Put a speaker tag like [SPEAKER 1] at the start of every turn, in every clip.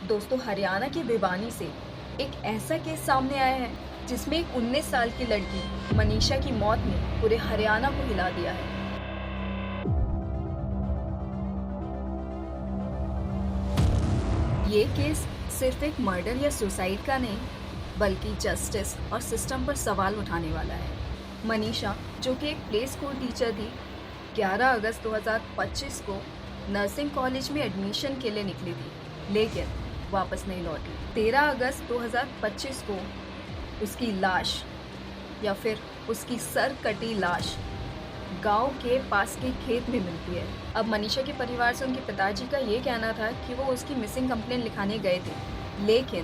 [SPEAKER 1] दोस्तों, हरियाणा की भिवानी से एक ऐसा केस सामने आया है जिसमें एक 19 साल की लड़की मनीषा की मौत ने पूरे हरियाणा को हिला दिया है। ये केस सिर्फ एक मर्डर या सुसाइड का नहीं, बल्कि जस्टिस और सिस्टम पर सवाल उठाने वाला है। मनीषा, जो कि एक प्ले स्कूल टीचर थी, 11 अगस्त 2025 को नर्सिंग कॉलेज में एडमिशन के लिए निकली थी, लेकिन वापस नहीं लौटी। 13 अगस्त 2025 को उसकी लाश या फिर उसकी सर कटी लाश गांव के पास के खेत में मिलती है। अब मनीषा के परिवार से उनके पिताजी का ये कहना था कि वो उसकी मिसिंग कंप्लेंट लिखाने गए थे, लेकिन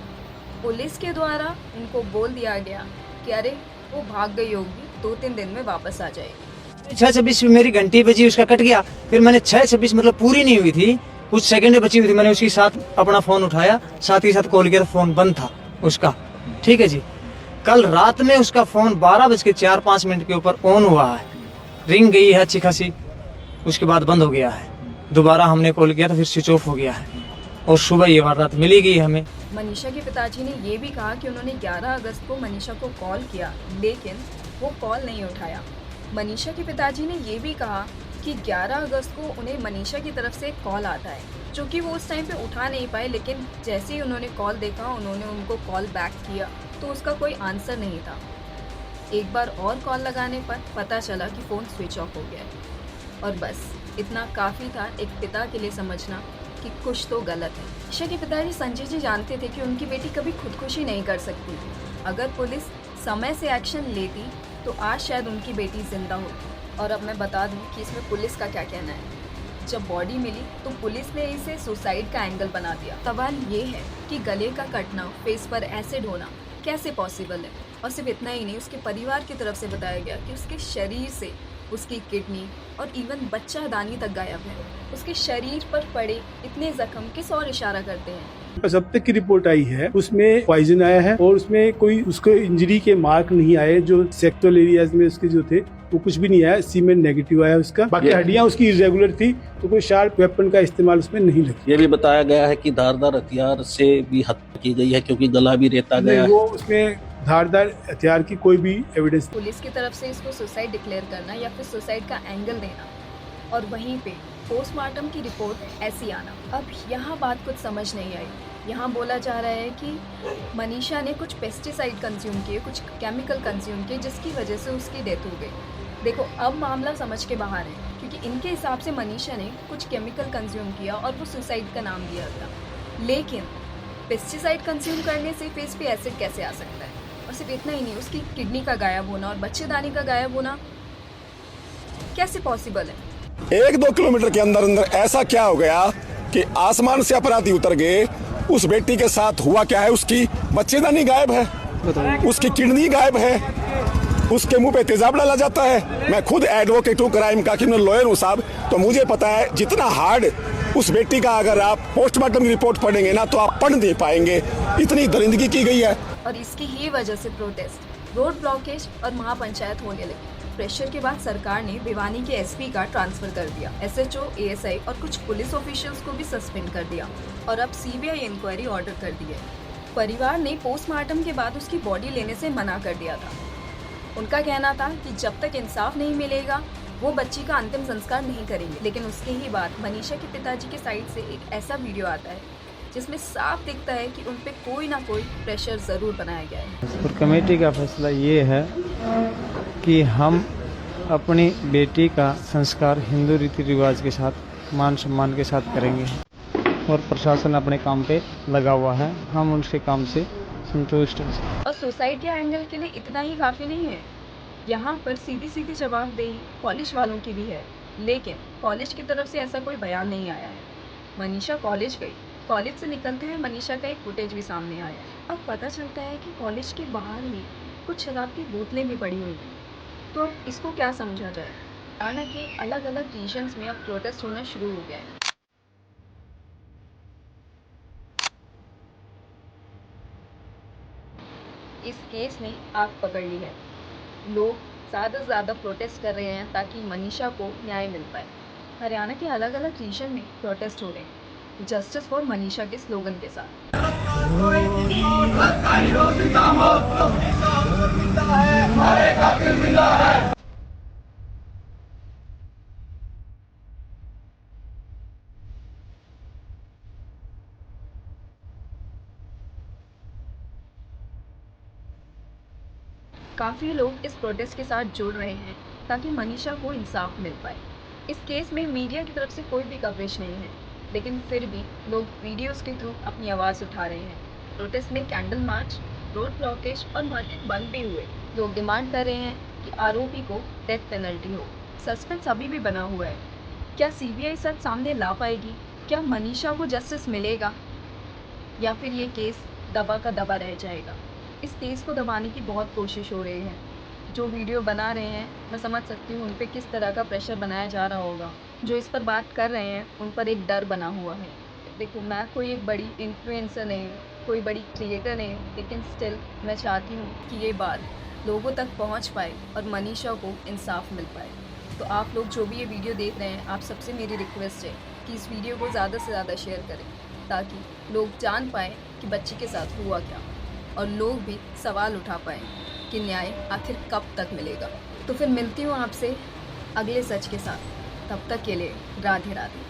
[SPEAKER 1] पुलिस के द्वारा उनको बोल दिया गया कि अरे वो भाग गई होगी, 2-3 दिन में वापस आ जाएगी।
[SPEAKER 2] 6:26 मेरी घंटी बजी, उसका कट गया। फिर मैंने 6:26 मतलब पूरी नहीं हुई थी, कुछ सेकंड बची हुई थी, मैंने उसके साथ अपना फोन उठाया, साथ ही साथ कॉल किया, फोन बंद था उसका। ठीक है जी। कल रात में उसका फोन 12:04-5 के ऊपर ऑन हुआ है, रिंग गई है अच्छी खासी, उसके बाद बंद हो गया है। दोबारा हमने कॉल किया तो फिर स्विच ऑफ हो गया है, और सुबह ये वारदात मिली गई हमें।
[SPEAKER 1] मनीषा के पिताजी ने ये भी कहा कि उन्होंने 11 अगस्त को मनीषा को कॉल किया, लेकिन वो कॉल नहीं उठाया। मनीषा के पिताजी ने ये भी कहा कि 11 अगस्त को उन्हें मनीषा की तरफ से एक कॉल आता है, जो कि वो उस टाइम पे उठा नहीं पाए, लेकिन जैसे ही उन्होंने कॉल देखा, उन्होंने उनको कॉल बैक किया तो उसका कोई आंसर नहीं था। एक बार और कॉल लगाने पर पता चला कि फ़ोन स्विच ऑफ हो गया है, और बस इतना काफ़ी था एक पिता के लिए समझना कि कुछ तो गलत है। मनीषा के पिताजी संजय जी जानते थे कि उनकी बेटी कभी खुदकुशी नहीं कर सकती। अगर पुलिस समय से एक्शन लेती तो आज शायद उनकी बेटी जिंदा होती। और अब मैं बता दूं कि इसमें पुलिस का क्या कहना है। जब बॉडी मिली तो पुलिस ने इसे सुसाइड का एंगल बना दिया। सवाल ये है कि गले का कटना, फेस पर एसिड होना कैसे पॉसिबल है। और सिर्फ इतना ही नहीं, उसके परिवार की तरफ से बताया गया कि उसके शरीर से उसकी किडनी और इवन बच्चादानी तक गायब है। उसके शरीर पर पड़े इतने जख्म किस और इशारा करते हैं।
[SPEAKER 3] बस अब तक की रिपोर्ट आई है, उसमें पॉइजन आया है और उसमें कोई उसको इंजरी के मार्क नहीं आए। जो सेक्टोरल एरियाज में उसके जो थे वो कुछ भी नहीं आया, सीमेंट नेगेटिव आया उसका। बाकी हड्डियां उसकी इरेगुलर थी, तो कोई शार्प वेपन का इस्तेमाल उसमें नहीं लगा।
[SPEAKER 4] ये भी बताया गया है कि धारदार हथियार से भी हत्या की गई है, क्योंकि गला भी रेता गया है।
[SPEAKER 3] वो उसमें धारदार हथियार की कोई भी एविडेंस।
[SPEAKER 1] पुलिस की तरफ से इसको सुसाइड डिक्लेयर करना या फिर सुसाइड का एंगल देना, और वहीं पे पोस्टमार्टम की रिपोर्ट ऐसी आना। अब यहाँ बात कुछ समझ नहीं आई। यहाँ बोला जा रहा है कि मनीषा ने कुछ पेस्टिसाइड कंज्यूम किए, कुछ केमिकल कंज्यूम किए, जिसकी वजह से उसकी डेथ हो गई। देखो, अब मामला समझ के बाहर है, क्योंकि इनके हिसाब से मनीषा ने कुछ केमिकल कंज्यूम किया और वो सुसाइड का नाम दिया था। लेकिन पेस्टिसाइड कंज्यूम करने से फेस पे एसिड कैसे आ सकता है। और सिर्फ इतना ही नहीं, उसकी किडनी का गायब होना और बच्चेदानी का गायब होना कैसे पॉसिबल है।
[SPEAKER 5] 1-2 किलोमीटर के अंदर अंदर ऐसा क्या हो गया कि आसमान से अपराधी उतर गए। उस बेटी के साथ हुआ क्या है, उसकी बच्चेदानी गायब है, उसकी किडनी गायब है, उसके मुंह पे तेजाब डाला जाता है। मैं खुद एडवोकेट हूँ क्राइम का, कि मैं लॉयर हूँ साहब, तो मुझे पता है जितना हार्ड उस बेटी का अगर आप पोस्टमार्टम की रिपोर्ट पढ़ेंगे ना तो आप पढ़ नहीं पाएंगे, इतनी दरिंदगी की गई है।
[SPEAKER 1] और इसकी ही वजह से प्रोटेस्ट, रोड ब्लॉकेज और महापंचायत होने लगी। प्रेशर के बाद सरकार ने भिवानी के एसपी का ट्रांसफर कर दिया, एसएचओ, एएसआई और कुछ पुलिस ऑफिशियल्स को भी सस्पेंड कर दिया, और अब सीबीआई इंक्वायरी ऑर्डर कर दी है। परिवार ने पोस्टमार्टम के बाद उसकी बॉडी लेने से मना कर दिया था। उनका कहना था कि जब तक इंसाफ नहीं मिलेगा वो बच्ची का अंतिम संस्कार नहीं करेंगे। लेकिन उसके ही बाद मनीषा के पिताजी के साइड से एक ऐसा वीडियो आता है जिसमें साफ दिखता है कि उन पे कोई ना कोई प्रेशर ज़रूर बनाया गया है।
[SPEAKER 6] और कमेटी का फैसला ये है कि हम अपनी बेटी का संस्कार हिंदू रीति रिवाज के साथ, मान सम्मान के साथ करेंगे, और प्रशासन अपने काम पे लगा हुआ है, हम उनके काम से संतुष्ट हैं।
[SPEAKER 1] और सुसाइड के एंगल के लिए इतना ही काफ़ी नहीं है। यहाँ पर सीधी सीधी जवाबदेही कॉलेज वालों की भी है, लेकिन कॉलेज की तरफ से ऐसा कोई बयान नहीं आया है। मनीषा कॉलेज गई, कॉलेज से निकलते हुए मनीषा का एक फुटेज भी सामने आया। अब पता चलता है कि कॉलेज के बाहर ही कुछ शराब की बोतलें भी पड़ी हुई हैं। तो अब इसको क्या समझा जाए। हालांकि अलग अलग रीजन्स में अब प्रोटेस्ट होना शुरू हो गया है। इस केस ने आग पकड़ ली है। लोग ज़्यादा से ज़्यादा प्रोटेस्ट कर रहे हैं ताकि मनीषा को न्याय मिल पाए। हरियाणा के अलग अलग रीजन में प्रोटेस्ट हो रहे हैं, जस्टिस फॉर मनीषा के स्लोगन के साथ। काफ़ी लोग इस प्रोटेस्ट के साथ जुड़ रहे हैं ताकि मनीषा को इंसाफ मिल पाए। इस केस में मीडिया की तरफ से कोई भी कवरेज नहीं है, लेकिन फिर भी लोग वीडियोस के थ्रू अपनी आवाज़ उठा रहे हैं। प्रोटेस्ट में कैंडल मार्च, रोड ब्लॉकेज और मार्केट बंद भी हुए। लोग डिमांड कर रहे हैं कि आरोपी को डेथ पेनल्टी हो। सस्पेंस अभी भी बना हुआ है। क्या सीबीआई सच सामने ला पाएगी? क्या मनीषा को जस्टिस मिलेगा, या फिर ये केस दबा का दबा रह जाएगा? इस केस को दबाने की बहुत कोशिश हो रही है। जो वीडियो बना रहे हैं, मैं समझ सकती हूँ उन पे किस तरह का प्रेशर बनाया जा रहा होगा। जो इस पर बात कर रहे हैं उन पर एक डर बना हुआ है। देखो, मैं कोई एक बड़ी इन्फ्लुएंसर नहीं हूँ, कोई बड़ी क्रिएटर नहीं हूँ, लेकिन स्टिल मैं चाहती हूँ कि ये बात लोगों तक पहुँच पाए और मनीषा को इंसाफ मिल पाए। तो आप लोग जो भी ये वीडियो देख रहे हैं, आप सबसे मेरी रिक्वेस्ट है कि इस वीडियो को ज़्यादा से ज़्यादा शेयर करें, ताकि लोग जान पाएँ कि बच्ची के साथ हुआ क्या, और लोग भी सवाल उठा पाएँ कि न्याय आखिर कब तक मिलेगा। तो फिर मिलती हूँ आपसे अगले सच के साथ। तब तक के लिए राधे राधे।